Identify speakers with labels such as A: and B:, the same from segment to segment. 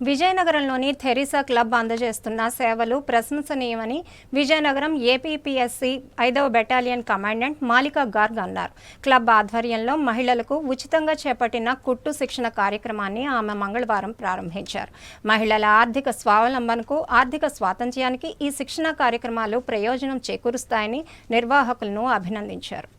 A: విజయనగరంలోని Teresa club అందజేస్తున్న సేవలు ప్రశంసనీయమని Vizianagaram APPSC 5వ battalion commandant మాలికా గార్గ్ అన్నారు. క్లబ్ ఆధ్వర్యంలో మహిళలకు ఉచితంగా చేపట్టిన కుట్టు శిక్షణ కార్యక్రమాన్ని ఆమె మంగళవారం ప్రారంభించారు. మహిళల ఆర్థిక స్వావలంబనకు, ఆర్థిక స్వాతంత్ర్యానికి ఈ శిక్షణ కార్యక్రమాలు ప్రయోజనం చేకూరుస్తాయని నిర్వాహకులను అభినందించారు.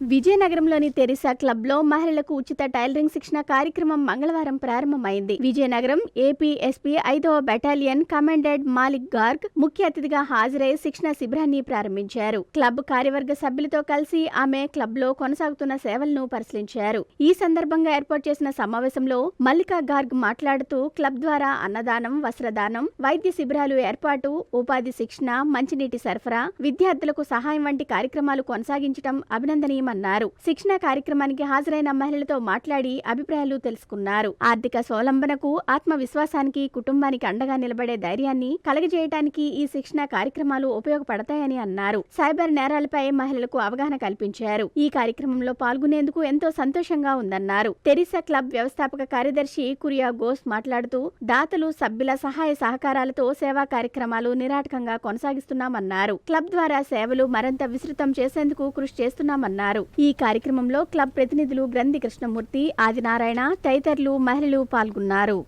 B: విజయనగరంలోని తెరిసా క్లబ్లో మహిళలకు ఉచిత టైలరింగ్ శిక్షణ కార్యక్రమం మంగళవారం ప్రారంభమైంది. విజయనగరం ఏపీఎస్పీ 5వ బెటాలియన్ కమాండెంట్ మాలిక్ గార్గ్ ముఖ్య అతిథిగా హాజరై శిక్షణ శిబిరాన్ని ప్రారంభించారు. క్లబ్ కార్యవర్గ సభ్యులతో కలిసి ఆమె క్లబ్లో కొనసాగుతున్న సేవలను పరిశీలించారు. ఈ సందర్భంగా ఏర్పాటు చేసిన సమావేశంలో మల్లికా గార్గ్ మాట్లాడుతూ క్లబ్ ద్వారా అన్నదానం, వస్త్రదానం, వైద్య శిబిరాలు ఏర్పాటు, ఉపాధి శిక్షణ, మంచినీటి సరఫరా, విద్యార్థులకు సహాయం వంటి కార్యక్రమాలు కొనసాగించడం అభినందనీయం అన్నారు. శిక్షణ కార్యక్రమానికి హాజరైన మహిళలతో మాట్లాడి అభిప్రాయాలు తెలుసుకున్నారు. ఆర్థిక స్వావలంబనకు, ఆత్మవిశ్వాసానికి, కుటుంబానికి అండగా నిలబడే ధైర్యాన్ని కలగజేయడానికి ఈ శిక్షణ కార్యక్రమాలు ఉపయోగపడతాయని అన్నారు. సైబర్ నేరాలపై మహిళలకు అవగాహన కల్పించారు. ఈ కార్యక్రమంలో పాల్గొనేందుకు ఎంతో సంతోషంగా ఉందన్నారు. తెరిసా క్లబ్ వ్యవస్థాపక కార్యదర్శి కురియా ఘోష్ మాట్లాడుతూ దాతలు, సభ్యుల సహాయ సహకారాలతో సేవా కార్యక్రమాలు నిరాటకంగా కొనసాగిస్తున్నామన్నారు. క్లబ్ ద్వారా సేవలు మరింత విస్తృతం చేసేందుకు కృషి చేస్తున్నామన్నారు. ఈ కార్యక్రమంలో క్లబ్ ప్రతినిధులు గ్రంథి కృష్ణమూర్తి, ఆదినారాయణ తదితరులు మహిళలు పాల్గొన్నారు.